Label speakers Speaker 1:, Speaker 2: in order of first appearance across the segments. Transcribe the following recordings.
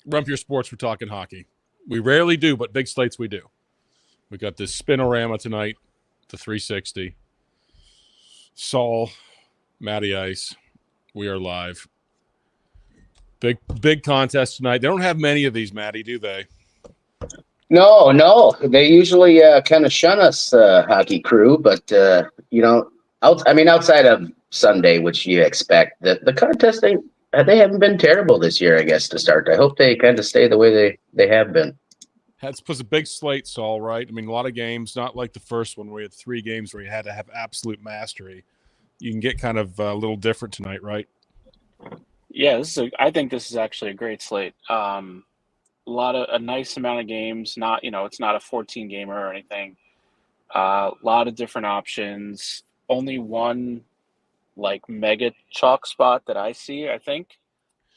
Speaker 1: Rump Your Sports, we're talking hockey. We rarely do, but big slates we do. We got this Spinorama tonight, the 360. Saul, Matty Ice, we are live. Big contest tonight. They don't have many of these, Matty, do they?
Speaker 2: No. They usually kind of shun us, hockey crew, but outside of Sunday, which you expect, the contest they haven't been terrible this year, I guess, to start. I hope they kind of stay the way they have been.
Speaker 1: That's a big slate, Saul, right? I mean, a lot of games, not like the first one where you had 3 games where you had to have absolute mastery. You can get kind of a little different tonight, right?
Speaker 3: Yeah, I think this is actually a great slate. A nice amount of games. Not, it's not a 14 gamer or anything. A lot of different options. Only one like mega chalk spot that I see, I think.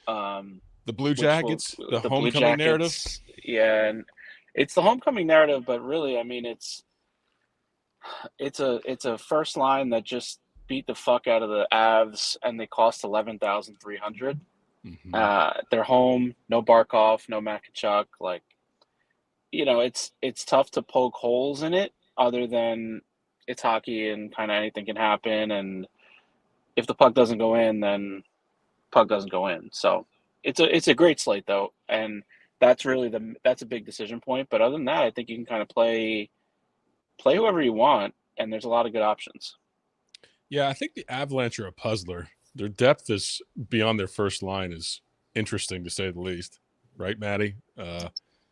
Speaker 1: The Blue Jackets, the homecoming
Speaker 3: Blue Jackets,
Speaker 1: narrative.
Speaker 3: Yeah, and it's the homecoming narrative, but really, I mean, it's a first line that just beat the fuck out of the Avs, and they cost 11,300.
Speaker 1: Mm-hmm.
Speaker 3: They're home, no Barkov, no Makachuk. Like, it's tough to poke holes in it, other than it's hockey and kind of anything can happen. And if the puck doesn't go in, then puck doesn't go in. So it's a great slate though, and that's really that's a big decision point. But other than that, I think you can kind of play whoever you want, and there's a lot of good options.
Speaker 1: Yeah, I think the Avalanche are a puzzler. Their depth is beyond their first line is interesting, to say the least. Right, Maddie?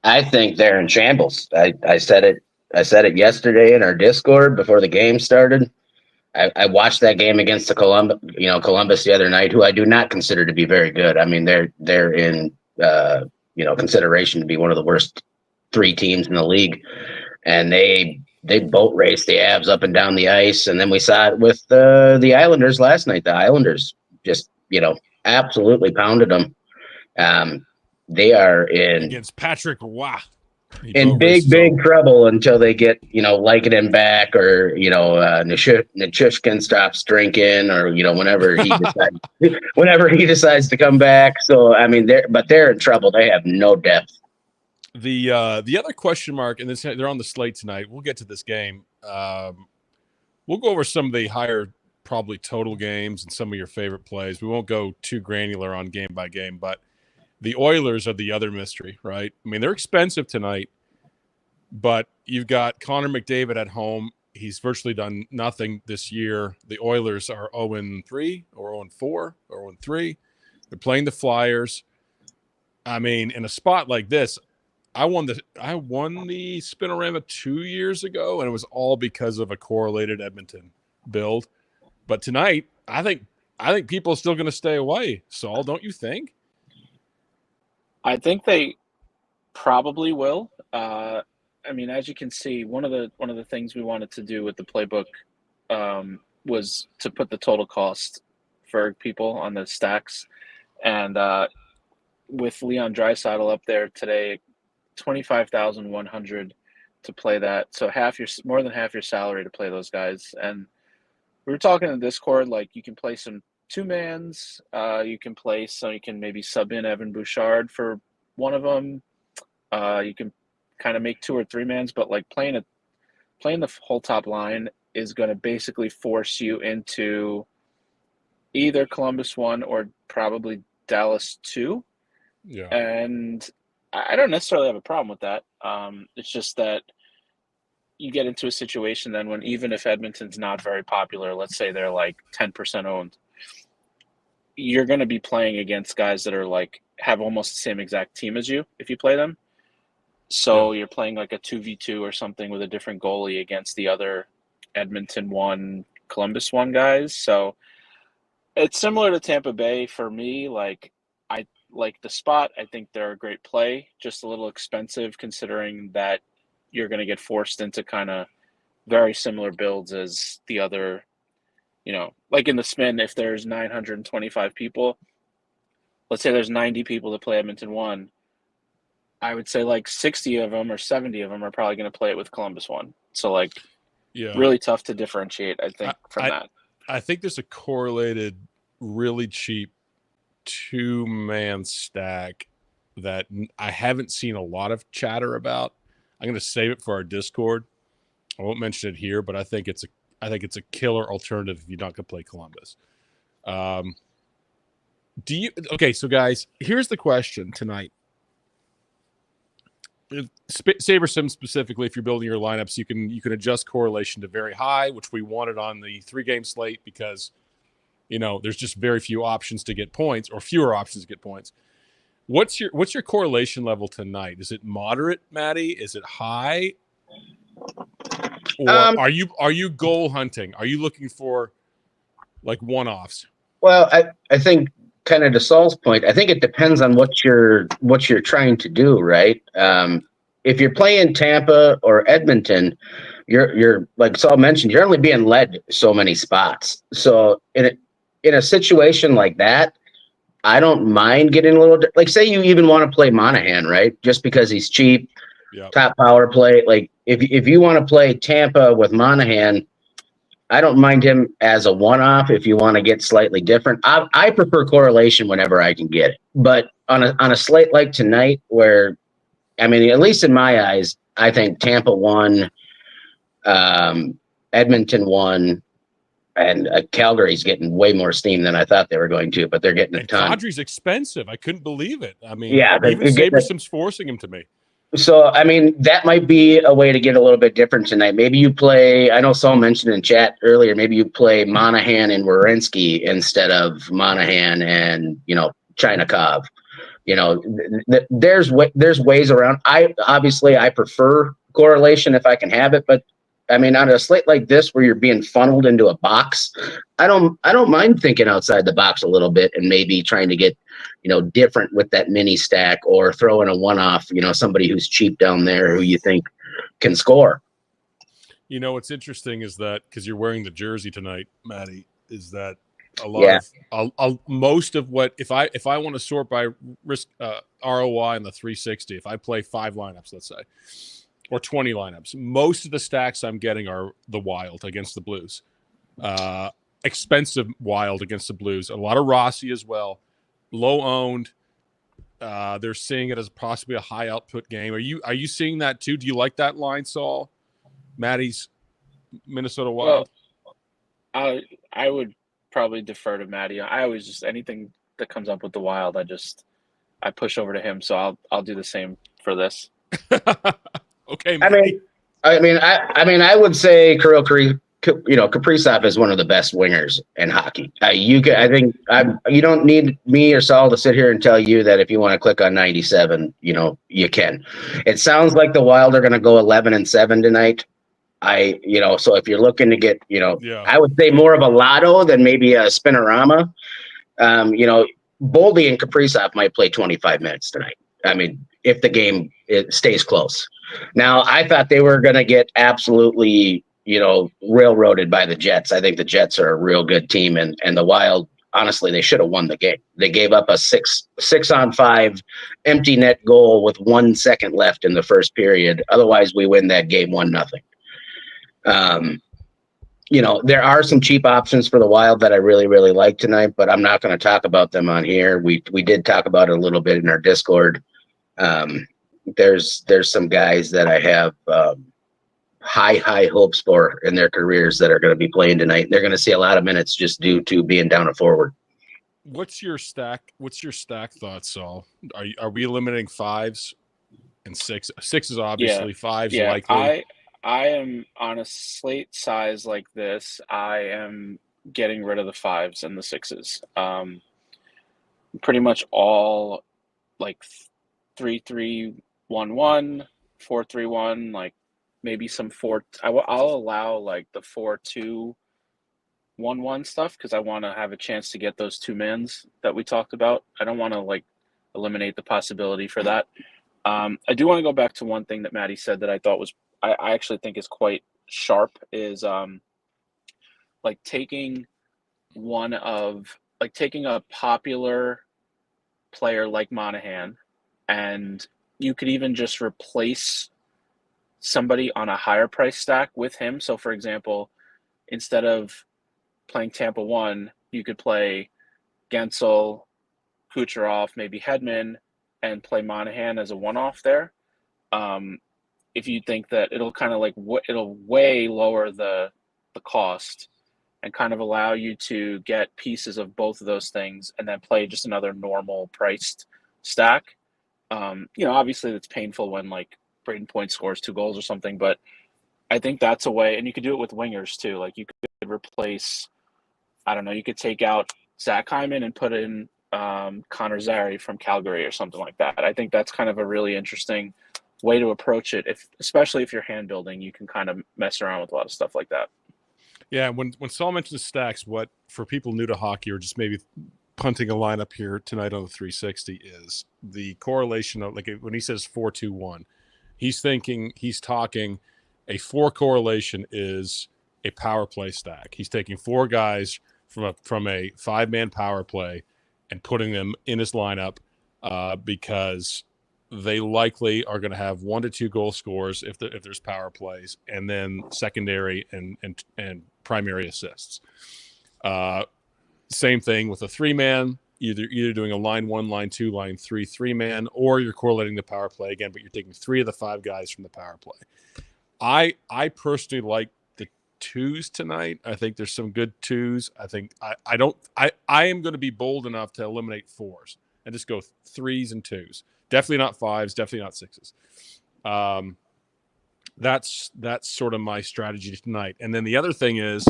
Speaker 2: I think they're in shambles. I said it yesterday in our Discord before the game started. I watched that game against the Columbus the other night, who I do not consider to be very good. I mean, they're in consideration to be one of the worst 3 teams in the league, and they boat raced the Avs up and down the ice. And then we saw it with the Islanders last night. The Islanders just absolutely pounded them. They are
Speaker 1: against Patrick Roy.
Speaker 2: In big trouble until they get, Likanen back, or, Nichushkin stops drinking, or, whenever he decides to come back. So, I mean, they're in trouble. They have no depth.
Speaker 1: The other question mark, and they're on the slate tonight. We'll get to this game. We'll go over some of the higher probably total games and some of your favorite plays. We won't go too granular on game by game, but the Oilers are the other mystery, right? I mean, they're expensive tonight, but you've got Connor McDavid at home. He's virtually done nothing this year. The Oilers are 0-3 or 0-4 or 0-3. They're playing the Flyers. I mean, in a spot like this, I won the Spinorama 2 years ago, and it was all because of a correlated Edmonton build. But tonight, I think people are still going to stay away. Saul, don't you think?
Speaker 3: I think they probably will. I mean, as you can see, one of the things we wanted to do with the playbook was to put the total cost for people on the stacks, and with Leon Draisaitl up there today, 25,100 to play that. So more than half your salary to play those guys. And we were talking in Discord, like you can play some 2-mans. You can maybe sub in Evan Bouchard for one of them. You can kind of make 2 or 3-mans, but like playing the whole top line is going to basically force you into either Columbus 1 or probably Dallas 2.
Speaker 1: Yeah.
Speaker 3: And I don't necessarily have a problem with that. It's just that you get into a situation then when, even if Edmonton's not very popular, let's say they're like 10% owned, you're going to be playing against guys that are like have almost the same exact team as you if you play them. So You're playing like a 2v2 or something with a different goalie against the other Edmonton 1, Columbus 1 guys. So it's similar to Tampa Bay for me. Like, I like the spot. I think they're a great play, just a little expensive considering that you're going to get forced into kind of very similar builds as the other, like in the spin, if there's 925 people, let's say there's 90 people to play Edmonton 1, I would say like 60 of them or 70 of them are probably going to play it with Columbus 1. So like, really tough to differentiate, I think, from that.
Speaker 1: I think there's a correlated, really cheap 2-man stack that I haven't seen a lot of chatter about. I'm going to save it for our Discord. I won't mention it here, but I think it's a killer alternative if you're not going to play Columbus. Okay, so guys, here's the question tonight. Sabersim specifically, if you're building your lineups, you can adjust correlation to very high, which we wanted on the 3-game slate because there's just very few options to get points, or fewer options to get points. What's your correlation level tonight? Is it moderate, Maddie? Is it high? Or are you goal hunting? Are you looking for like one-offs?
Speaker 2: Well, I think kind of to Saul's point, I think it depends on what you're trying to do, right? If you're playing Tampa or Edmonton, you're like Saul mentioned, you're only being led so many spots. So in a situation like that, I don't mind getting a little like, say you even want to play Monahan, right? Just because he's cheap, top power play. Like if you want to play Tampa with Monahan, I don't mind him as a one-off if you want to get slightly different. I prefer correlation whenever I can get it. But on a slate like tonight where, I mean, at least in my eyes, I think Tampa won, Edmonton won, and Calgary's getting way more steam than I thought they were going to, but they're getting a ton.
Speaker 1: Kadri's expensive. I couldn't believe it. I mean,
Speaker 2: yeah,
Speaker 1: even Sabersim's forcing him to me.
Speaker 2: So, I mean, that might be a way to get a little bit different tonight. Maybe you play, I know Saul mentioned in chat earlier, maybe you play Monahan and Werenski instead of Monahan and, Chinikov. There's ways around. I prefer correlation if I can have it, but I mean, on a slate like this where you're being funneled into a box, I don't mind thinking outside the box a little bit and maybe trying to get, different with that mini stack or throw in a one-off, somebody who's cheap down there who you think can score.
Speaker 1: What's interesting is that because you're wearing the jersey tonight, Maddie, is that a lot of most of what if I want to sort by risk ROI in the 360, if I play 5 lineups, let's say, or 20 lineups, most of the stacks I'm getting are the Wild against the Blues, expensive Wild against the Blues, a lot of Rossi as well, low owned. They're seeing it as possibly a high output game. Are you seeing that too? Do you like that line, Saul? Maddie's Minnesota Wild.
Speaker 3: Well, I would probably defer to Maddie. I always just anything that comes up with the Wild, I push over to him. So I'll do the same for this.
Speaker 1: Okay. Maddie.
Speaker 2: I would say Kaprizov is one of the best wingers in hockey. You don't need me or Saul to sit here and tell you that if you want to click on 97, you can. It sounds like the Wild are going to go 11-7 tonight. So if you're looking to get, I would say more of a lotto than maybe a spinorama. Boldy and Kaprizov might play 25 minutes tonight. I mean, if the game stays close. Now, I thought they were going to get absolutely, railroaded by the Jets. I think the Jets are a real good team, and the Wild, honestly, they should have won the game. They gave up a 6-on-5 empty net goal with 1 second left in the first period. Otherwise, we win that game 1-0. There are some cheap options for the Wild that I really, really like tonight, but I'm not going to talk about them on here. We did talk about it a little bit in our Discord. There's some guys that I have high hopes for in their careers that are going to be playing tonight. They're going to see a lot of minutes just due to being down a forward.
Speaker 1: What's your stack thoughts, Saul? Are we eliminating 5s and 6? 6 is obviously 5's likely.
Speaker 3: I am on a slate size like this. I am getting rid of the 5s and the 6s. Pretty much all like 3-3-1-1, 4-3-1, like maybe some 4. I'll allow like the 4-2-1-1 stuff because I want to have a chance to get those 2 mans that we talked about. I don't want to like eliminate the possibility for that. I do want to go back to one thing that Maddie said that I thought was I actually think is quite sharp is like taking a popular player like Monahan, and you could even just replace somebody on a higher price stack with him. So for example, instead of playing Tampa 1, you could play Gensel, Kucherov, maybe Hedman, and play Monahan as a one-off there. If you think that it'll kind of like it'll way lower the cost and kind of allow you to get pieces of both of those things and then play just another normal priced stack. Obviously that's painful when like Braden Point scores 2 goals or something, but I think that's a way, and you could do it with wingers too. Like you could replace, I don't know, you could take out Zach Hyman and put in Connor Zary from Calgary or something like that. I think that's kind of a really interesting way to approach it. Especially if you're hand building, you can kind of mess around with a lot of stuff like that.
Speaker 1: Yeah, when Saul mentions stacks, what for people new to hockey or just maybe punting a lineup here tonight on the 360 is the correlation of, like, when he says 4-2-1, he's talking a 4 correlation is a power play stack. He's taking 4 guys from a 5-man power play and putting them in his lineup because they likely are going to have 1 to 2 goal scorers if there's power plays, and then secondary and primary assists. Same thing with a 3-man, either doing a line 1, line 2, line 3, 3-man, or you're correlating the power play again, but you're taking 3 of the 5 guys from the power play. I personally like the 2s tonight. I think there's some good 2s. I think I am going to be bold enough to eliminate 4s and just go 3s and 2s. Definitely not 5s, definitely not 6s. That's sort of my strategy tonight. And then the other thing is,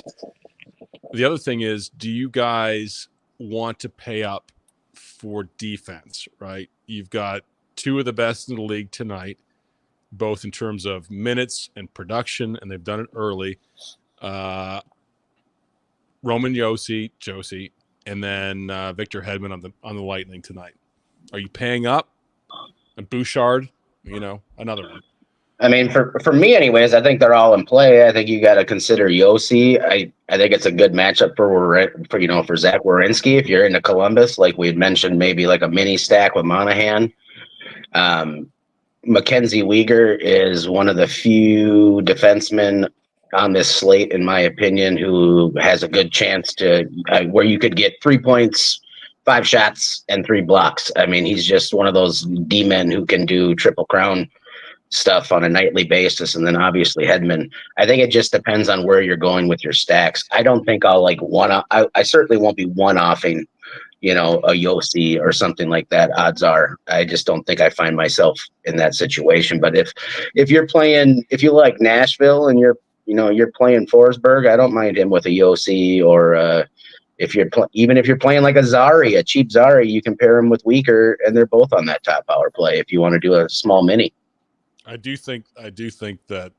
Speaker 1: do you guys want to pay up for defense, right? You've got 2 of the best in the league tonight, both in terms of minutes and production, and they've done it early. Roman Josi, and then Victor Hedman on the Lightning tonight. Are you paying up? And Bouchard, another one.
Speaker 2: I mean, for me anyways, I think they're all in play. I think you got to consider Yossi. I think it's a good matchup for Zach Werenski if you're into Columbus, like we had mentioned, maybe like a mini stack with Monahan. Mackenzie Weegar is one of the few defensemen on this slate, in my opinion, who has a good chance to where you could get 3 points, 5 shots, and 3 blocks. I mean, he's just one of those D-men who can do Triple Crown stuff on a nightly basis. And then obviously Hedman. I think it just depends on where you're going with your stacks. I don't think I'll like I certainly won't be one-offing, a Yossi or something like that. Odds are, I just don't think I find myself in that situation. But if you like Nashville and you're playing Forsberg, I don't mind him with a Yossi, or if you're playing like a cheap Zari, you can pair him with Weaker, and they're both on that top power play if you want to do a small mini.
Speaker 1: I do think that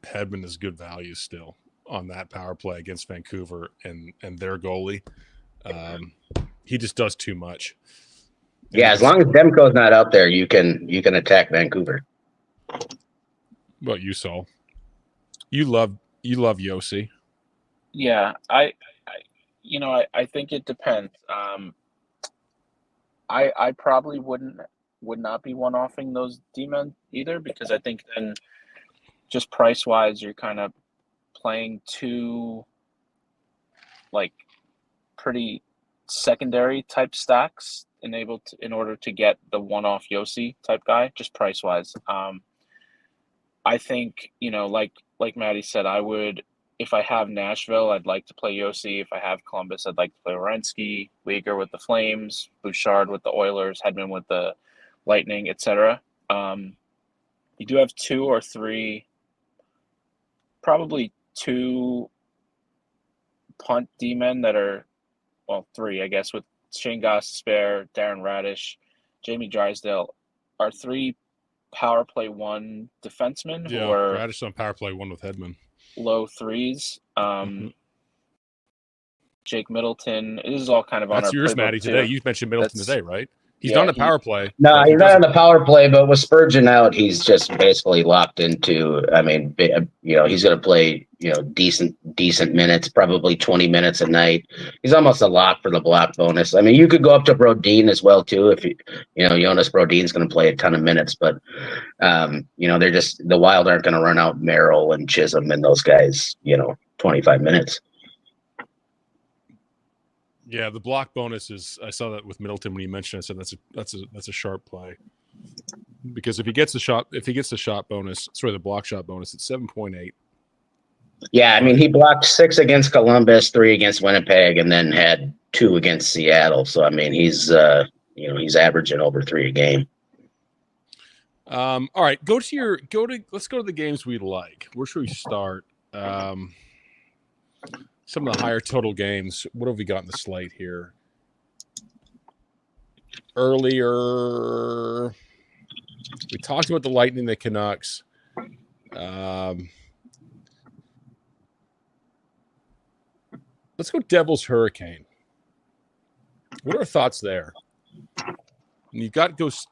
Speaker 1: Hedman is good value still on that power play against Vancouver and their goalie. He just does too much.
Speaker 2: Yeah, as long as Demko's not out there, you can attack Vancouver.
Speaker 1: What you saw? You love Yossi.
Speaker 3: Yeah, I think it depends. I probably would not be one-offing those D-men either, because I think then just price-wise, you're kind of playing 2 like pretty secondary type stacks in order to get the one-off Yossi type guy, just price-wise. I think, like Maddie said, I would, if I have Nashville, I'd like to play Yossi. If I have Columbus, I'd like to play Werenski, Weegar with the Flames, Bouchard with the Oilers, Hedman with the Lightning, etc. You do have 2 or 3, probably 2 punt D-men that are, 3, I guess, with Shane Gostisbehere, Darren Radish, Jamie Drysdale, are 3 power play 1 defensemen who are
Speaker 1: Radish on power play 1 with Hedman.
Speaker 3: Low 3s. Jake Middleton. This is all kind of on our
Speaker 1: yours, Maddie,
Speaker 3: too.
Speaker 1: today. You mentioned Middleton today, right? He's not on the power play.
Speaker 2: No, he's not on the power play, but with Spurgeon out, he's just basically locked into, he's going to play, decent minutes, probably 20 minutes a night. He's almost a lock for the block bonus. I mean, you could go up to Brodin as well, too, if Jonas Brodin's going to play a ton of minutes, but, they're just, the Wild aren't going to run out Merrill and Chisholm and those guys, 25 minutes.
Speaker 1: Yeah, the block bonus is. I saw that with Middleton when you mentioned it. I said that's a sharp play because if he gets the shot bonus, the block shot bonus, it's 7.8.
Speaker 2: Yeah, I mean, he blocked 6 against Columbus, 3 against Winnipeg, and then had 2 against Seattle. So I mean, he's averaging over 3 a game.
Speaker 1: All right, let's go to the games we like. Where should we start? Some of the higher total games. What have we got in the slate here? Earlier, we talked about the Lightning, the Canucks. Let's go Devils Hurricane. What are our thoughts there? You got Ghost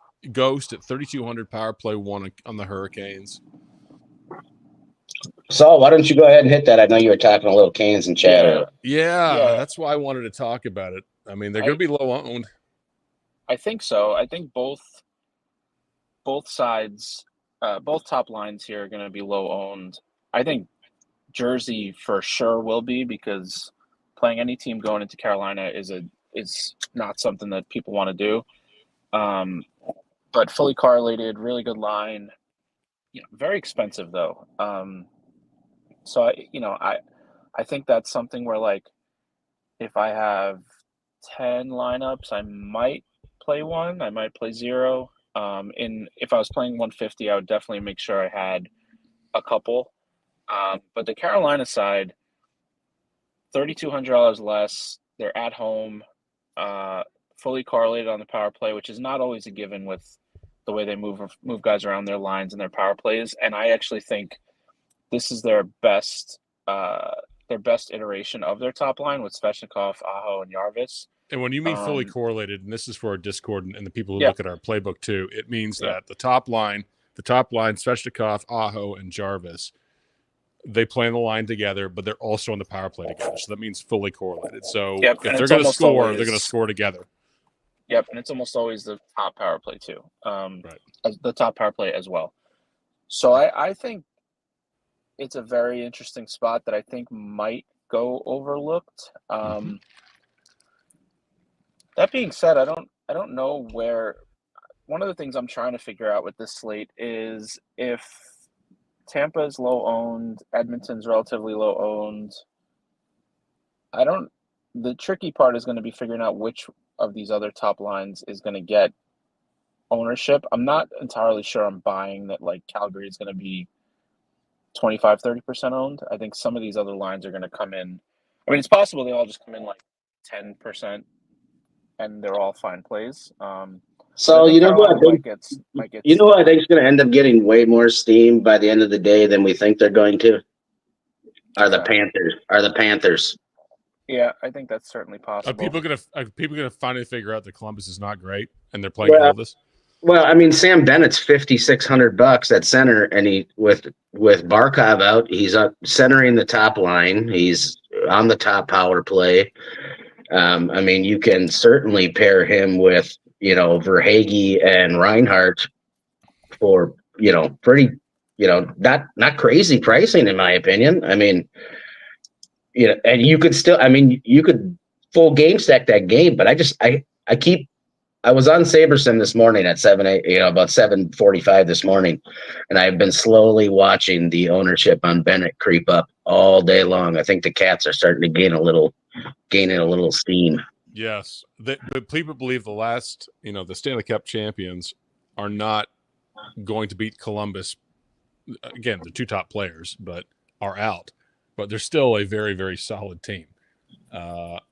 Speaker 1: at 3,200 power play 1 on the Hurricanes.
Speaker 2: Saul, why don't you go ahead and hit that? I know you were talking a little Canes and chat.
Speaker 1: Yeah, that's why I wanted to talk about it. I mean, they're going to be low owned.
Speaker 3: I think so. I think both sides, both top lines here are going to be low owned. I think Jersey for sure will be, because playing any team going into Carolina is not something that people want to do. But fully correlated, really good line. Very expensive though. So I think that's something where, like, if I have 10 lineups, I might play 1, I might play 0. If I was playing 150, I would definitely make sure I had a couple. But the Carolina side, $3,200 less. They're at home, fully correlated on the power play, which is not always a given with the way they move guys around their lines and their power plays. And I actually think this is their best iteration of their top line with Svechnikov, Aho, and Jarvis.
Speaker 1: And when you mean fully correlated, and this is for our Discord and the people who look at our playbook too, it means that the top line, Svechnikov, Aho, and Jarvis, they play on the line together, but they're also on the power play together. So that means fully correlated. So if they're going to score, they're going to score together.
Speaker 3: Yep, and it's almost always the top power play too.
Speaker 1: Right.
Speaker 3: The top power play as well. So I think it's a very interesting spot that I think might go overlooked. That being said, I don't know where. One of the things I'm trying to figure out with this slate is if Tampa is low owned, Edmonton's relatively low owned. The tricky part is going to be figuring out which of these other top lines is going to get ownership. I'm not entirely sure I'm buying that, like, Calgary is going to be 25-30% owned. I think some of these other lines are going to come in. I mean, it's possible they all just come in like 10% and they're all fine plays.
Speaker 2: So you know what I think?
Speaker 3: Might get
Speaker 2: you know what I think is going to end up getting way more steam by the end of the day than we think they're going to? Are the Panthers.
Speaker 3: Yeah, I think that's certainly possible.
Speaker 1: Are people gonna finally figure out that Columbus is not great and they're playing Columbus?
Speaker 2: Well, I mean, Sam Bennett's $5,600 at center, and he with Barkov out, he's centering the top line. He's on the top power play. I mean, you can certainly pair him with Verhaeghe and Reinhart for pretty not crazy pricing in my opinion. I mean, and you could still, you could full game stack that game, but I was on Sabersim this morning at about 7:45 this morning, and I've been slowly watching the ownership on Bennett creep up all day long. I think the Cats are starting to gaining a little steam.
Speaker 1: Yes, but people believe the Stanley Cup champions are not going to beat Columbus. Again, the 2 top players, but are out. But they're still a very, very solid team.
Speaker 2: Well,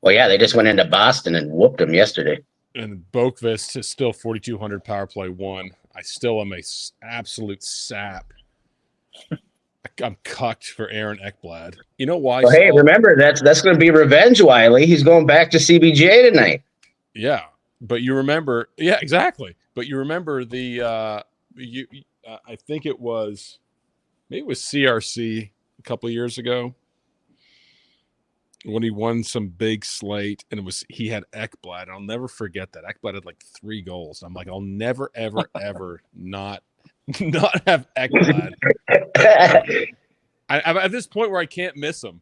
Speaker 2: yeah, they just went into Boston and whooped them yesterday.
Speaker 1: And Boqvist is still 4,200 power play 1. I still am a absolute sap. I'm cucked for Aaron Ekblad. You know why?
Speaker 2: Well, hey, remember that's going to be revenge, Wiley. He's going back to CBJ tonight.
Speaker 1: Yeah, but you remember? Yeah, exactly. But you remember I think it was CRC a couple of years ago when he won some big slate, and he had Ekblad. I'll never forget that. Ekblad had like 3 goals. I'm like, I'll never, ever, ever not have Ekblad. I'm at this point where I can't miss him.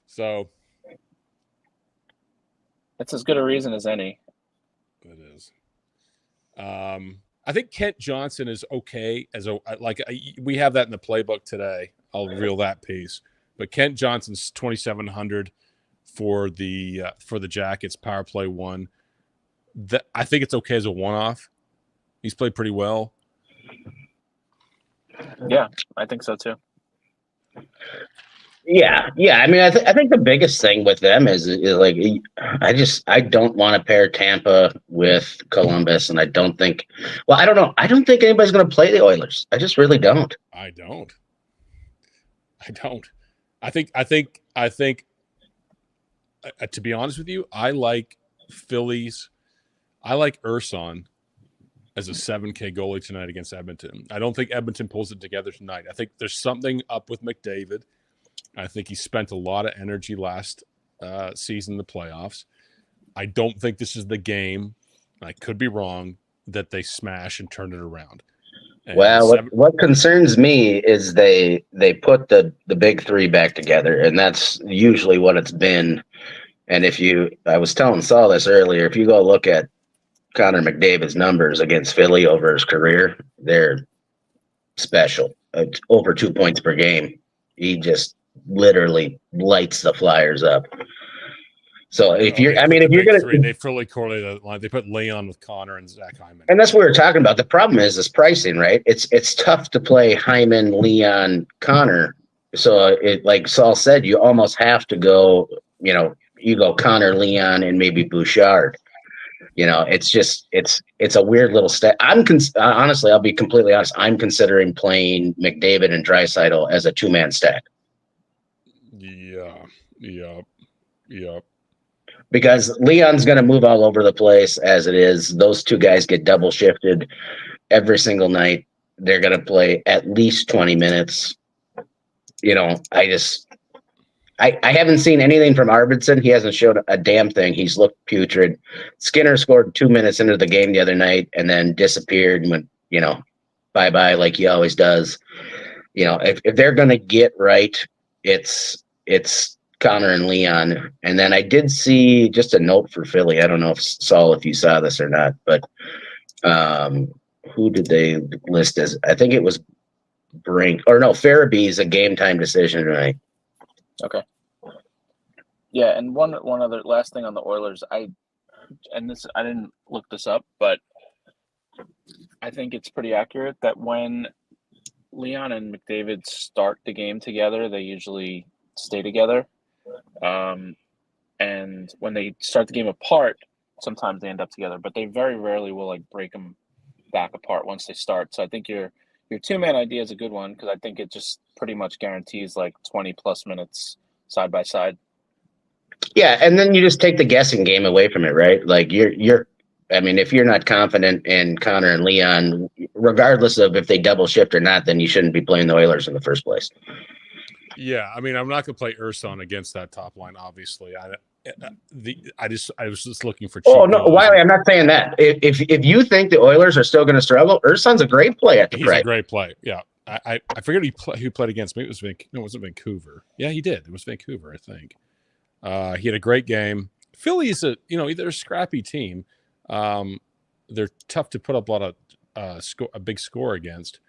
Speaker 1: So
Speaker 3: It's as good a reason as any.
Speaker 1: It is. I think Kent Johnson is okay we have that in the playbook today. I'll reel that piece. But Kent Johnson's 2,700 for the Jackets power play one. I think it's okay as a one-off. He's played pretty well.
Speaker 3: Yeah, I think so too.
Speaker 2: Yeah. I mean, I think the biggest thing with them is like I don't want to pair Tampa with Columbus, and I don't think anybody's going to play the Oilers. I just really don't.
Speaker 1: I don't. I think to be honest with you, I like Phillies. I like Urson as a 7K goalie tonight against Edmonton. I don't think Edmonton pulls it together tonight. I think there's something up with McDavid. I think he spent a lot of energy last season in the playoffs. I don't think this is the game, I could be wrong, that they smash and turn it around. And
Speaker 2: what concerns me is they put the big three back together, and that's usually what it's been. And I was telling Saul this earlier, if you go look at Connor McDavid's numbers against Philly over his career, they're special. Over 2 points per game. He just literally lights the Flyers up. So if you're going to,
Speaker 1: they fully correlated the line. They put Leon with Connor and Zach Hyman,
Speaker 2: and that's what we were talking about. The problem is pricing, right? It's tough to play Hyman, Leon, Connor. So like Saul said, you almost have to go. You go Connor, Leon, and maybe Bouchard. It's a weird little step. Honestly, I'll be completely honest. I'm considering playing McDavid and Draisaitl as a 2-man stack.
Speaker 1: Yeah.
Speaker 2: Because Leon's going to move all over the place as it is. Those two guys get double shifted every single night. They're going to play at least 20 minutes. I haven't seen anything from Arvidsson. He hasn't showed a damn thing. He's looked putrid. Skinner scored 2 minutes into the game the other night and then disappeared and went, bye-bye like he always does. If they're going to get right, it's Connor and Leon. And then I did see just a note for Philly. I don't know if you saw this or not, but who did they list as? I think it was Farabee's a game time decision tonight.
Speaker 3: Okay. Yeah, and one other last thing on the Oilers, I didn't look this up, but I think it's pretty accurate that when Leon and McDavid start the game together, they usually stay together. And when they start the game apart, sometimes they end up together, but they very rarely will break them back apart once they start. So I think your 2-man idea is a good one because I think it just pretty much guarantees 20 plus minutes side by side.
Speaker 2: Yeah, and then you just take the guessing game away from it, right? If you're not confident in Connor and Leon, regardless of if they double shift or not, then you shouldn't be playing the Oilers in the first place.
Speaker 1: Yeah, I'm not going to play Urson against that top line. Obviously, I was just looking for.
Speaker 2: Oh no, Wiley, I'm not saying that. If you think the Oilers are still going to struggle, Urson's a great play at the price.
Speaker 1: He's a great play. Yeah, I forget who played against me. It wasn't Vancouver. Yeah, he did. It was Vancouver, I think. He had a great game. Philly is they're a scrappy team. They're tough to put up a lot of a big score against,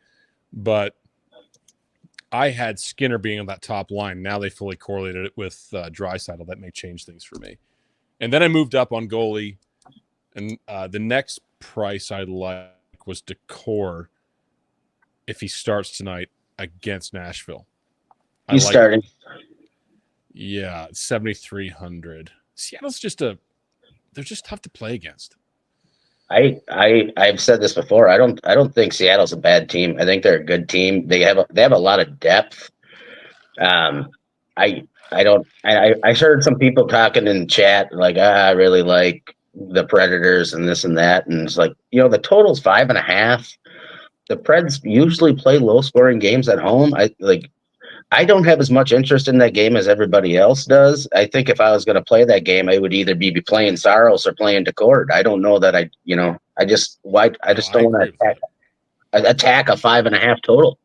Speaker 1: but I had Skinner being on that top line. Now they fully correlated it with Draisaitl. That may change things for me. And then I moved up on goalie, and the next price I like was Decor if he starts tonight against Nashville.
Speaker 2: He's starting.
Speaker 1: Yeah, 7,300. Seattle's they're just tough to play against.
Speaker 2: I've said this before. I don't think Seattle's a bad team. I think they're a good team. They have a lot of depth. I heard some people talking in chat I really like the Predators and this and that, and it's the total's 5.5. The Preds usually play low scoring games at home. I don't have as much interest in that game as everybody else does. I think if I was going to play that game, I would either be playing Saros or playing Decord. I don't know that I just don't want to attack a 5.5 total.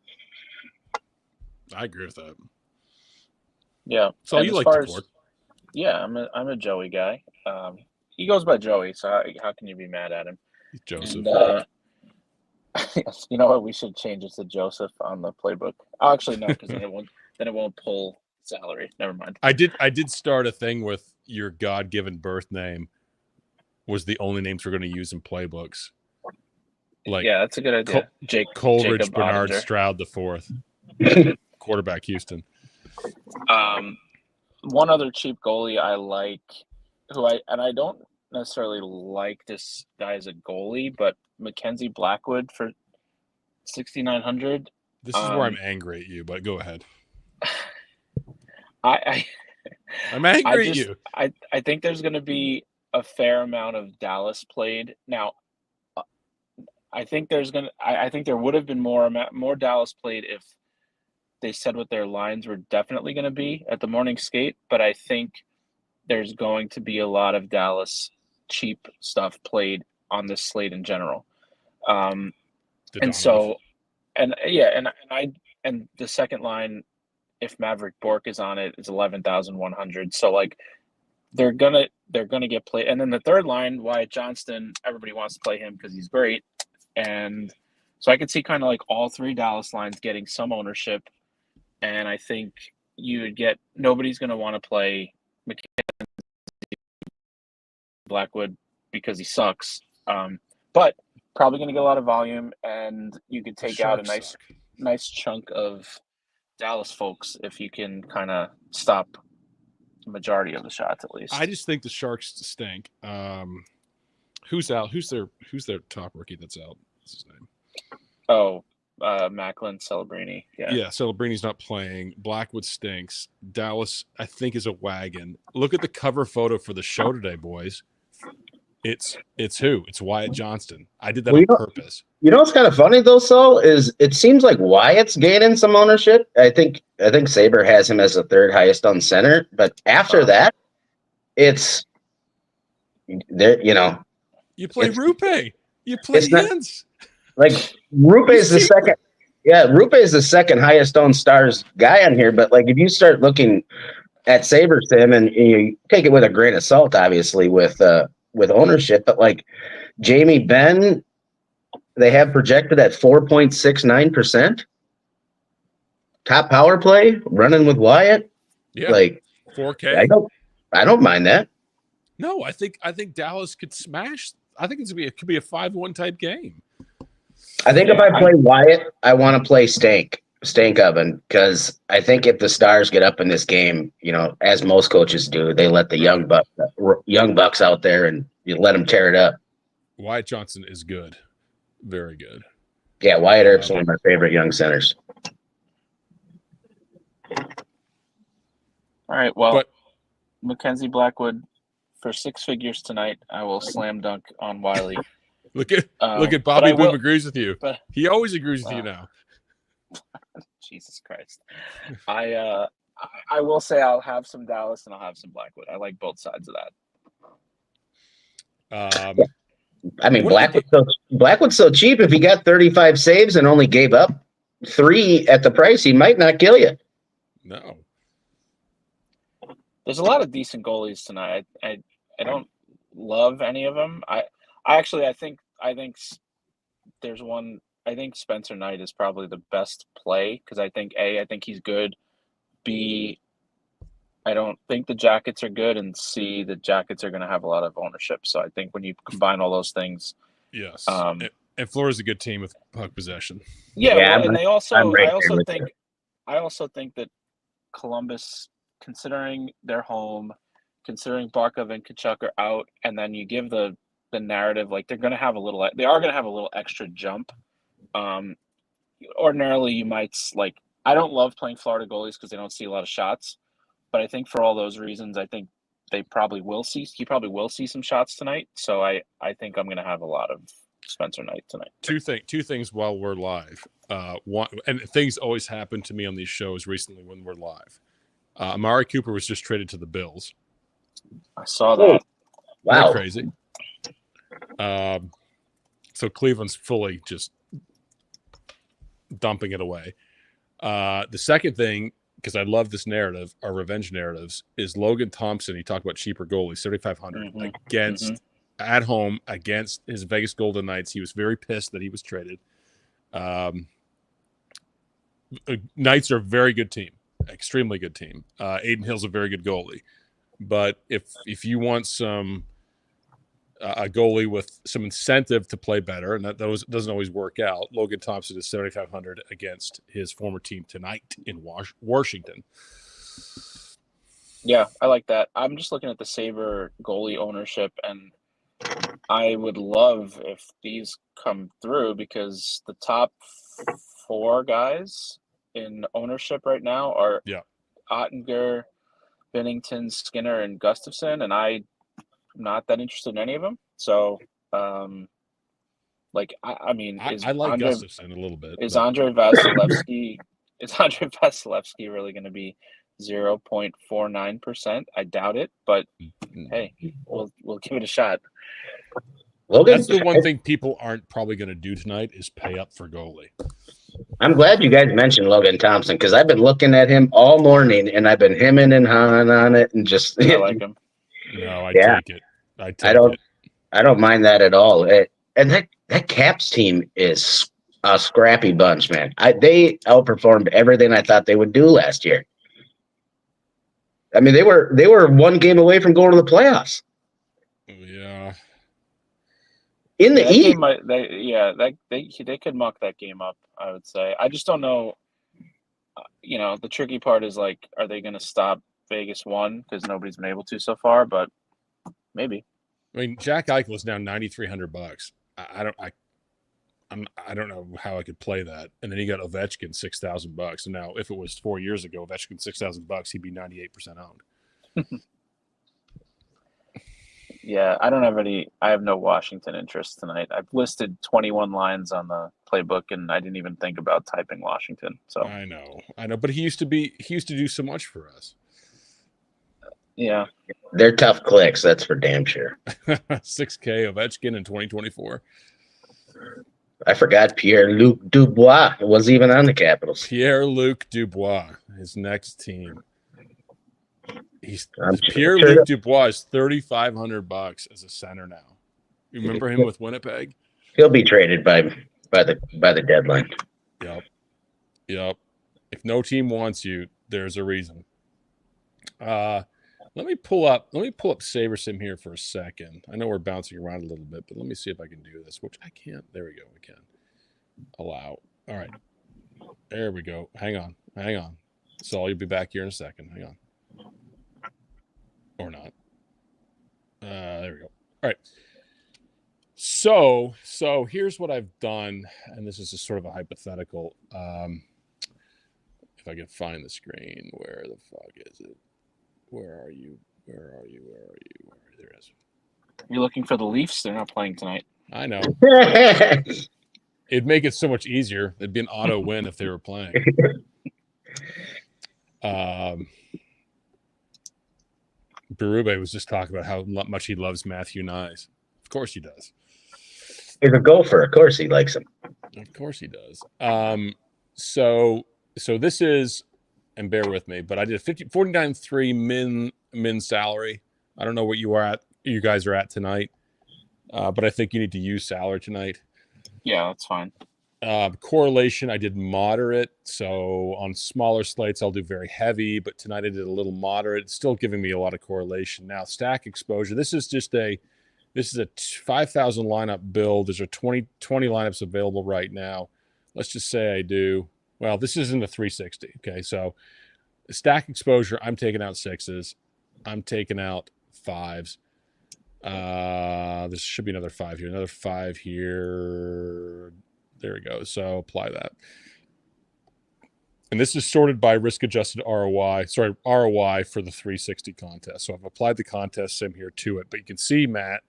Speaker 1: I agree with that.
Speaker 3: Yeah.
Speaker 1: So you like Decord?
Speaker 3: Yeah, I'm a Joey guy. he goes by Joey, so how can you be mad at him?
Speaker 1: Joseph.
Speaker 3: And, you know what? We should change it to Joseph on the playbook. Oh, actually, no, because then it won't pull salary. Never mind.
Speaker 1: I did start a thing with your God-given birth name was the only names we're going to use in playbooks. Like,
Speaker 3: yeah, that's a good idea.
Speaker 1: Coleridge,
Speaker 3: Jacob
Speaker 1: Bernard,
Speaker 3: Ottinger.
Speaker 1: Stroud the fourth, quarterback Houston.
Speaker 3: One other cheap goalie I like, I don't necessarily like this guy as a goalie, but Mackenzie Blackwood for 6,900.
Speaker 1: This is where I'm angry at you, but go ahead. I'm angry at you.
Speaker 3: I think there's going to be a fair amount of Dallas played now. I think there would have been more Dallas played if they said what their lines were definitely going to be at the morning skate, but I think there's going to be a lot of Dallas cheap stuff played on this slate in general. And the second line, if Maverick Bork is on it, is 11,100. So like they're gonna get played. And then the third line, Wyatt Johnston, everybody wants to play him because he's great. And so I could see kind of like all three Dallas lines getting some ownership. And I think you would get nobody's going to want to play Mackenzie Blackwood because he sucks. But probably going to get a lot of volume, and you could take out a nice chunk of Dallas folks if you can kind of stop the majority of the shots at least.
Speaker 1: I just think the Sharks stink. Who's out? Who's their top rookie that's out? What's his name?
Speaker 3: Oh, Macklin, Celebrini.
Speaker 1: Yeah, Celebrini's not playing. Blackwood stinks. Dallas, I think, is a wagon. Look at the cover photo for the show today, boys. It's who? It's Wyatt Johnston. I did that on purpose.
Speaker 2: You know what's kind of funny though, Saul, is it seems like Wyatt's gaining some ownership. I think Saber has him as the third highest on center, but after that, it's there. You know,
Speaker 1: you play Rupe. You play Hintz.
Speaker 2: Like Rupe is the second. Yeah, Rupe is the second highest owned Stars guy on here. But like, if you start looking at Sabersim, and you take it with a grain of salt, obviously with ownership, but like Jamie Benn, they have projected at 4.69%. Top power play running with Wyatt.
Speaker 1: Yeah,
Speaker 2: like
Speaker 1: 4K.
Speaker 2: I don't mind that.
Speaker 1: No, I think Dallas could smash. I think it could be a 5-1 type game.
Speaker 2: I think if I play Wyatt, I want to play Stank Oven, because I think if the Stars get up in this game, you know, as most coaches do, they let the young bucks out there and you let them tear it up.
Speaker 1: Wyatt Johnston is good, very good.
Speaker 2: Yeah, Wyatt Earp's one of my favorite young centers.
Speaker 3: All right, well, Mackenzie Blackwood for 6 figures tonight. I will slam dunk on Wiley.
Speaker 1: Look at Bobby Boom agrees with you. He always agrees with you now.
Speaker 3: Jesus Christ. I will say I'll have some Dallas and I'll have some Blackwood. I like both sides of
Speaker 2: that. I mean, Blackwood's so cheap. If he got 35 saves and only gave up 3 at the price, he might not kill you.
Speaker 1: No.
Speaker 3: There's a lot of decent goalies tonight. I don't love any of them. I think there's one. I think Spencer Knight is probably the best play because I think he's good. B, I don't think the Jackets are good, and C, the Jackets are going to have a lot of ownership. So I think when you combine all those things,
Speaker 1: yes. And Florida's a good team with puck possession.
Speaker 3: Yeah, and I also think that Columbus, considering their home, considering Barkov and Tkachuk are out, and then you give the narrative like they are going to have a little extra jump. Ordinarily you might like, I don't love playing Florida goalies because they don't see a lot of shots, but I think for all those reasons, I think he probably will see some shots tonight. So I think I'm going to have a lot of Spencer Knight tonight.
Speaker 1: Two things while we're live. One, and things always happen to me on these shows recently when we're live. Amari Cooper was just traded to the Bills.
Speaker 3: I saw that.
Speaker 2: Wow.
Speaker 1: Crazy. So Cleveland's fully just dumping it away. The second thing, because I love this narrative, our revenge narratives, is Logan Thompson. He talked about cheaper goalies, 7,500 against at home against his Vegas Golden Knights. He was very pissed that he was traded. Knights are a very good team, extremely good team. Aiden Hill's a very good goalie, but if you want a goalie with some incentive to play better, and that doesn't always work out, Logan Thompson is 7,500 against his former team tonight in Washington.
Speaker 3: Yeah, I like that. I'm just looking at the Sabre goalie ownership, and I would love if these come through, because the top 4 guys in ownership right now are Ottinger, Binnington, Skinner, and Gustafsson, and I'm not that interested in any of them. So, I mean,
Speaker 1: I like Gustafsson a little bit.
Speaker 3: Is Andrei Vasilevsky really going to be 0.49%? I doubt it, but hey, we'll give it a shot.
Speaker 1: That's the one thing people aren't probably going to do tonight is pay up for goalie.
Speaker 2: I'm glad you guys mentioned Logan Thompson, because I've been looking at him all morning, and I've been hemming and hawing on it, and just
Speaker 3: I like him.
Speaker 1: No, I take it.
Speaker 2: I don't mind that at all. And that Caps team is a scrappy bunch, man. They outperformed everything I thought they would do last year. I mean, they were one game away from going to the playoffs.
Speaker 1: Yeah.
Speaker 2: In the East.
Speaker 3: They could muck that game up, I would say. I just don't know. The tricky part is, like, are they going to stop Vegas 1? Because nobody's been able to so far, but maybe.
Speaker 1: I mean, Jack Eichel is now $9,300. I don't know how I could play that. And then you got Ovechkin $6,000. And now, if it was 4 years ago, Ovechkin $6,000, he'd be 98% owned.
Speaker 3: Yeah, I have no Washington interest tonight. I've listed 21 lines on the playbook, and I didn't even think about typing Washington. So
Speaker 1: I know, but he used to do so much for us.
Speaker 3: Yeah.
Speaker 2: They're tough clicks, that's for damn sure.
Speaker 1: $6K Ovechkin in 2024.
Speaker 2: I forgot Pierre-Luc Dubois was even on the Capitals.
Speaker 1: Pierre-Luc Dubois, his next team. Pierre-Luc Dubois is $3,500 as a center now. You remember him with Winnipeg?
Speaker 2: He'll be traded by the deadline.
Speaker 1: Yep. If no team wants you, there's a reason. Let me pull up Sabersim here for a second. I know we're bouncing around a little bit, but let me see if I can do this, which I can't. There we go. I can allow. All right. There we go. Hang on. So you'll be back here in a second. Hang on. Or not. There we go. All right. So here's what I've done, and this is just sort of a hypothetical. If I can find the screen, where the fuck is it? Where are you? There it is.
Speaker 3: You're looking for the Leafs? They're not playing tonight.
Speaker 1: I know. It'd make it so much easier. It'd be an auto win if they were playing. Berube was just talking about how much he loves Matthew Nyes. Of course he does.
Speaker 2: He's a gopher. Of course he likes him.
Speaker 1: Of course he does. So this is, and bear with me, but I did a 49.3 min salary. I don't know what you guys are at tonight, but I think you need to use salary tonight.
Speaker 3: Yeah, that's fine.
Speaker 1: Correlation, I did moderate. So on smaller slates, I'll do very heavy, but tonight I did a little moderate. It's still giving me a lot of correlation. Now, stack exposure. This is a 5,000 lineup build. There's 20 lineups available right now. Let's just say I do. Well, this isn't a 360. Okay, so stack exposure, I'm taking out 6s. I'm taking out 5s. There should be another 5 here. Another 5 here. There we go. So apply that. And this is sorted by risk-adjusted ROI. Sorry, ROI for the 360 contest. So I've applied the contest sim here to it. But you can see, Matt,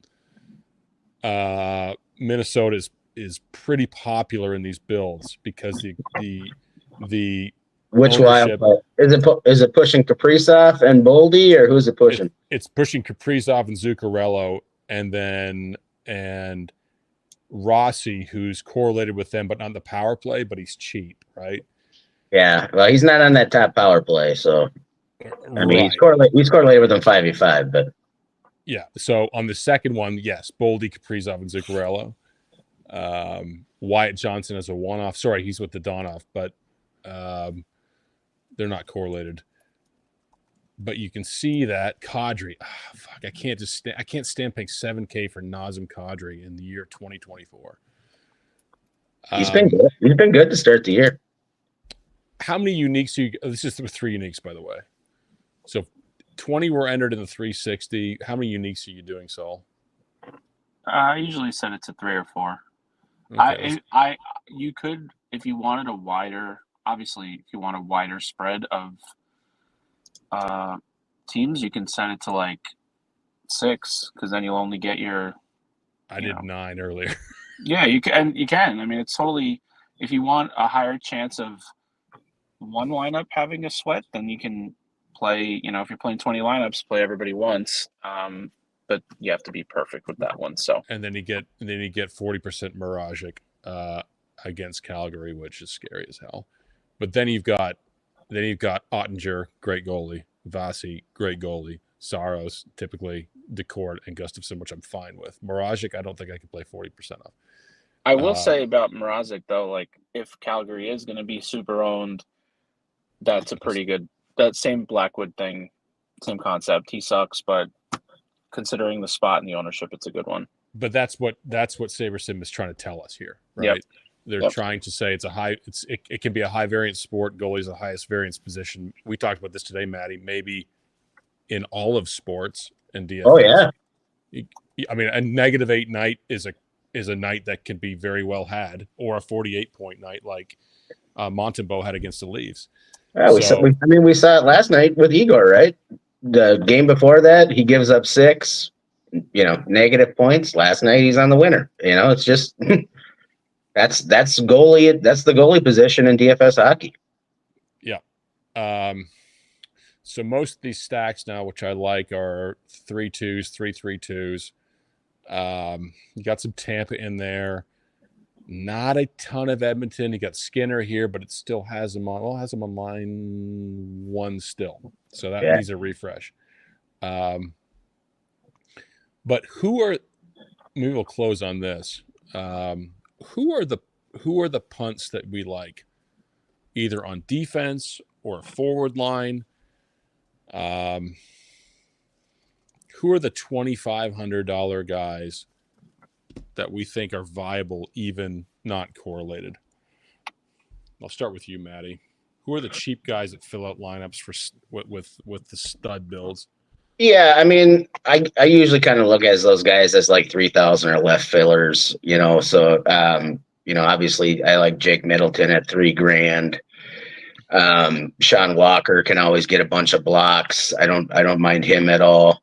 Speaker 1: Minnesota is pretty popular in these builds because the
Speaker 2: which wild is it pushing Kaprizov and Boldy, or who's it pushing?
Speaker 1: It's pushing Kaprizov and Zuccarello, and Rossi, who's correlated with them, but not in the power play, but he's cheap, right?
Speaker 2: Yeah, well, he's not on that top power play, so I mean,
Speaker 1: Right.
Speaker 2: he's correlated with him 5v5, but
Speaker 1: Yeah. So on the second one, yes, Boldy, Kaprizov, and Zuccarello. Wyatt Johnson as a one-off. Sorry, he's with the Donoff, but they're not correlated. But you can see that Kadri. Fuck, I can't stand paying $7K for Nazem Kadri in the year 2024.
Speaker 2: he's been good. He's been good to start the year.
Speaker 1: How many uniques this is with 3 uniques, by the way. So 20 were entered in the 360. How many uniques are you doing, Saul?
Speaker 3: I usually set it to 3 or 4.
Speaker 1: Okay.
Speaker 3: You could, if you wanted a wider, obviously, if you want a wider spread of teams, you can set it to like 6, because then you'll only get your.
Speaker 1: I did 9 earlier.
Speaker 3: Yeah, you can. I mean, it's totally. If you want a higher chance of one lineup having a sweat, then you can play. If you're playing 20 lineups, play everybody once. But you have to be perfect with that one. So.
Speaker 1: And then you get 40% Miragic against Calgary, which is scary as hell. But then you've got Ottinger, great goalie, Vasi, great goalie, Saros, typically Decord, and Gustafsson, which I'm fine with. Miragic, I don't think I can play 40% of.
Speaker 3: I will say about Mrazek, though, like if Calgary is going to be super owned, that's a pretty good. That same Blackwood thing, same concept. He sucks, but considering the spot and the ownership, it's a good one.
Speaker 1: But that's what Sabersim is trying to tell us here, right?
Speaker 3: Yep.
Speaker 1: They're trying to say it can be a high variance sport. Goalie's the highest variance position. We talked about this today, Maddie. Maybe in all of sports and DFS.
Speaker 2: Oh yeah.
Speaker 1: I mean, a -8 night is a night that can be very well had, or a 48-point night like Montembeault had against the Leafs.
Speaker 2: Yeah, we saw it last night with Igor, right? The game before that, he gives up 6, negative points. Last night, he's on the winner. It's just that's goalie. That's the goalie position in DFS hockey.
Speaker 1: Yeah. So most of these stacks now, which I like, are 3-2s, 3-3-2s. You got some Tampa in there. Not a ton of Edmonton. You got Skinner here, but it still has him on. Well, has him on line 1 still. So that needs a refresh. But maybe we'll close on this. Who are the punts that we like, either on defense or forward line? Who are the $2,500 guys that we think are viable, even not correlated? I'll start with you, Maddie. Who are the cheap guys that fill out lineups for with the stud builds?
Speaker 2: Yeah, I mean, I usually kind of look at those guys as like 3,000 or left fillers, So, obviously, I like Jake Middleton at $3,000. Sean Walker can always get a bunch of blocks. I don't mind him at all.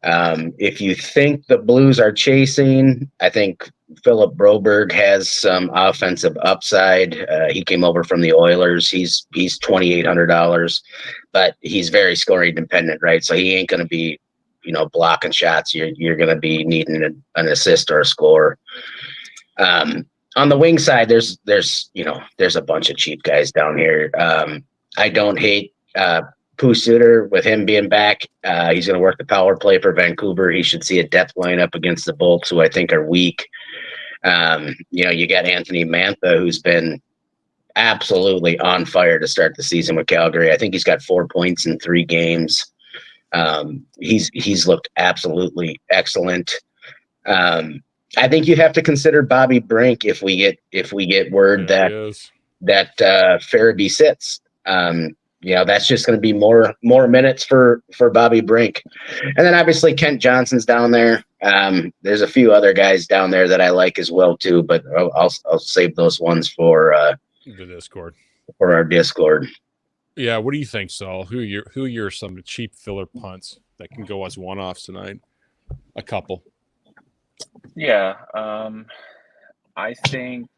Speaker 2: If you think the Blues are chasing, I think Philip Broberg has some offensive upside. He came over from the Oilers. He's $2,800, but he's very scoring dependent, right? So he ain't going to be, blocking shots. You're going to be needing an assist or a score. On the wing side, there's a bunch of cheap guys down here. I don't hate Pooh Suter with him being back. He's going to work the power play for Vancouver. He should see a depth lineup against the Bolts, who I think are weak. You got Anthony Mantha, who's been absolutely on fire to start the season with Calgary. I think he's got 4 points in 3 games. He's looked absolutely excellent. I think you have to consider Bobby Brink if we get word that Farabee sits. That's just going to be more minutes for Bobby Brink. And then obviously Kent Johnson's down there. There's a few other guys down there that I like as well too, but I'll save those ones for
Speaker 1: the Discord.
Speaker 2: For our Discord.
Speaker 1: Yeah, what do you think, Saul? Who are your some cheap filler punts that can go as one-offs tonight? A couple.
Speaker 3: Yeah, I think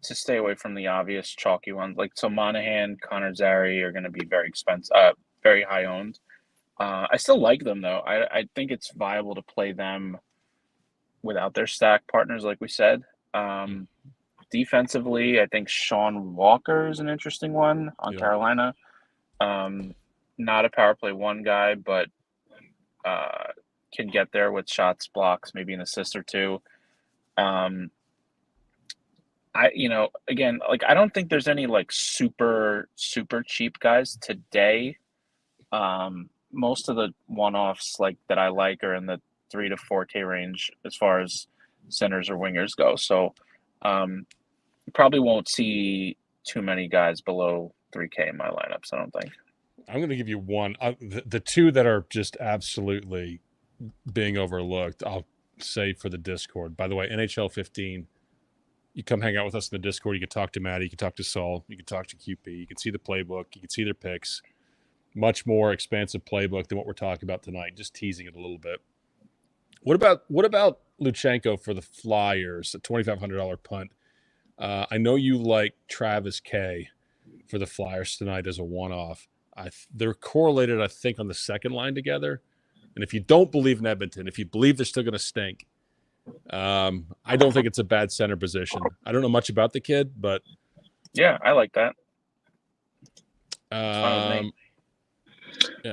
Speaker 3: to stay away from the obvious chalky ones, like so Monahan, Connor Zary are going to be very expensive, very high owned. I still like them though. I think it's viable to play them without their stack partners, like we said. Defensively, I think Sean Walker is an interesting one on Carolina. Not a power play one guy, but can get there with shots, blocks, maybe an assist or two. Again, like I don't think there's any like super cheap guys today. Most of the one-offs like that I like are in the 3 to 4K range as far as centers or wingers go. So you probably won't see too many guys below 3K in my lineups, I don't think.
Speaker 1: I'm going to give you one. The two that are just absolutely being overlooked, I'll say for the Discord. By the way, NHL 15, you come hang out with us in the Discord. You can talk to Maddie. You can talk to Saul. You can talk to QP. You can see the playbook. You can see their picks. Much more expansive playbook than what we're talking about tonight. Just teasing it a little bit. What about Luchenko for the Flyers, a $2,500 punt? I know you like Travis K for the Flyers tonight as a one-off. They're correlated, I think, on the second line together. And if you don't believe in Edmonton, if you believe they're still going to stink, I don't think it's a bad center position. I don't know much about the kid, but
Speaker 3: yeah, I like that.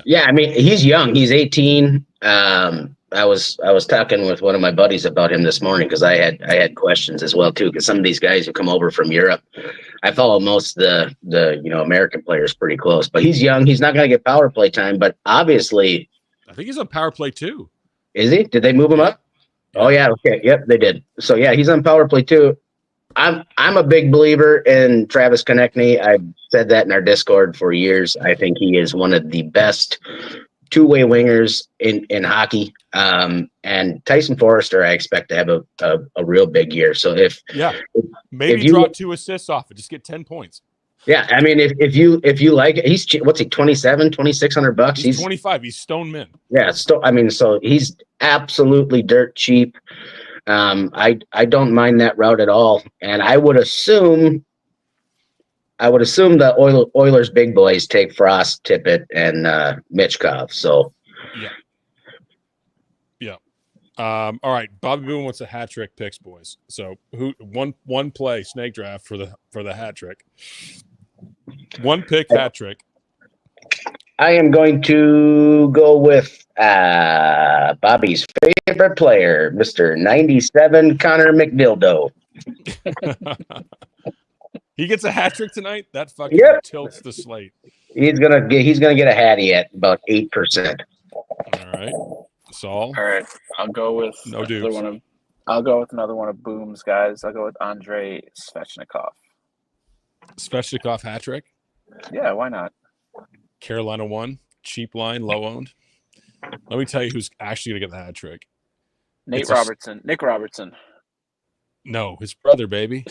Speaker 2: Yeah, I mean, he's young. He's 18. I was talking with one of my buddies about him this morning because I had questions as well too. Because some of these guys who come over from Europe, I follow most of the American players pretty close. But he's young. He's not going to get power play time. But obviously,
Speaker 1: I think he's on power play too.
Speaker 2: Is he? Did they move him up? Yeah. Oh yeah. Okay. Yep, they did. So yeah, he's on power play too. I'm a big believer in Travis Konechny. I've said that in our Discord for years. I think he is one of the best two-way wingers in hockey. And Tyson Forrester, I expect to have a real big year. So
Speaker 1: maybe draw 2 assists off it, just get 10 points.
Speaker 2: Yeah, I mean, if you like it, he's what's he, $2,600?
Speaker 1: He's 25. He's stone mint.
Speaker 2: Yeah, so he's absolutely dirt cheap. I don't mind that route at all, and I would assume the Oilers big boys take Frost, Tippett, and Mitchkov. So
Speaker 1: yeah. All right, Bobby Boone wants a hat trick picks, boys. So one play snake draft for the hat trick. One pick hat trick.
Speaker 2: I am going to go with Bobby's favorite player, Mr. 97 Connor McDildo.
Speaker 1: He gets a hat trick tonight. That fucking tilts the slate.
Speaker 2: He's gonna get a hattie at about 8%.
Speaker 1: All right, Saul.
Speaker 3: All right, I'll go with I'll go with another one of Boom's guys. I'll go with Andrei Svechnikov.
Speaker 1: Svechnikov hat trick.
Speaker 3: Yeah, why not?
Speaker 1: Carolina 1, cheap line, low owned. Let me tell you who's actually going to get the hat trick.
Speaker 3: Nick Robertson.
Speaker 1: No, his brother, baby.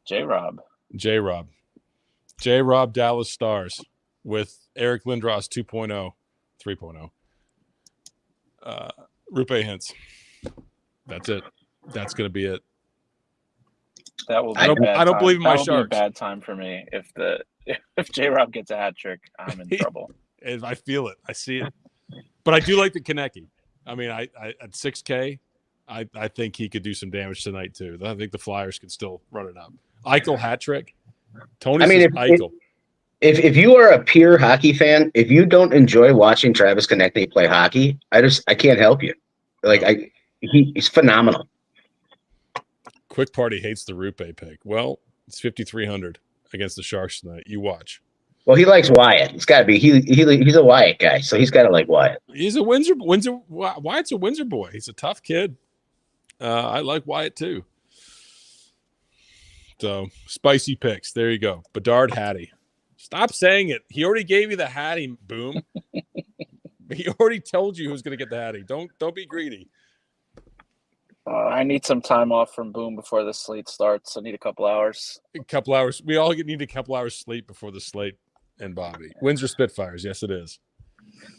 Speaker 3: J-Rob.
Speaker 1: J-Rob Dallas Stars with Eric Lindros 2.0, 3.0. Rupe Hintz. That's it. That's going to be it.
Speaker 3: That will be
Speaker 1: I don't believe in my Sharks.
Speaker 3: Be a bad time for me if J-Rob gets a hat trick. I'm in trouble.
Speaker 1: I feel it. I see it. But I do like the Konechny. I mean, I at 6K, I think he could do some damage tonight too. I think the Flyers can still run it up. Eichel hat trick. Tony says Eichel.
Speaker 2: If you are a pure hockey fan, if you don't enjoy watching Travis Konechny play hockey, I can't help you. He's phenomenal.
Speaker 1: Quick Party hates the Rupe pick. Well, it's 5,300 against the Sharks tonight. You watch.
Speaker 2: Well, he likes Wyatt. It's got to be he's a Wyatt guy, so he's got to like Wyatt.
Speaker 1: He's a Windsor. Wyatt's a Windsor boy. He's a tough kid. I like Wyatt too. So spicy picks. There you go. Bedard Hattie. Stop saying it. He already gave you the Hattie, Boom. He already told you who's going to get the Hattie. Don't be greedy.
Speaker 3: I need some time off from Boom before the slate starts. I need a couple hours.
Speaker 1: We all need a couple hours sleep before the slate and Bobby. Windsor Spitfires. Yes, it is.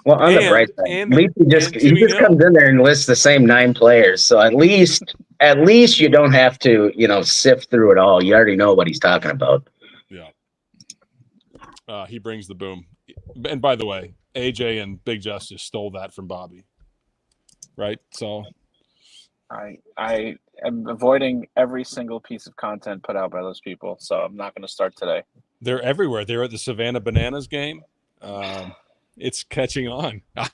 Speaker 2: Well, on the bright side, at least he just comes in there and lists the same 9 players. So at least you don't have to, sift through it all. You already know what he's talking about.
Speaker 1: Yeah. He brings the Boom. And by the way, AJ and Big Justice stole that from Bobby. Right? So
Speaker 3: I'm avoiding every single piece of content put out by those people, so I'm not going to start today.
Speaker 1: They're everywhere. They're at the Savannah Bananas game. It's catching on. I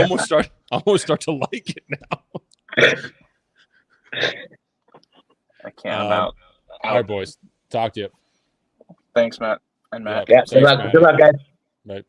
Speaker 1: almost start to like it now.
Speaker 3: I can't. I'm out.
Speaker 1: All right, boys. Talk to you.
Speaker 3: Thanks, Matt and Matt.
Speaker 2: Yeah.
Speaker 1: Thanks,
Speaker 2: Good luck, guys.
Speaker 1: Right.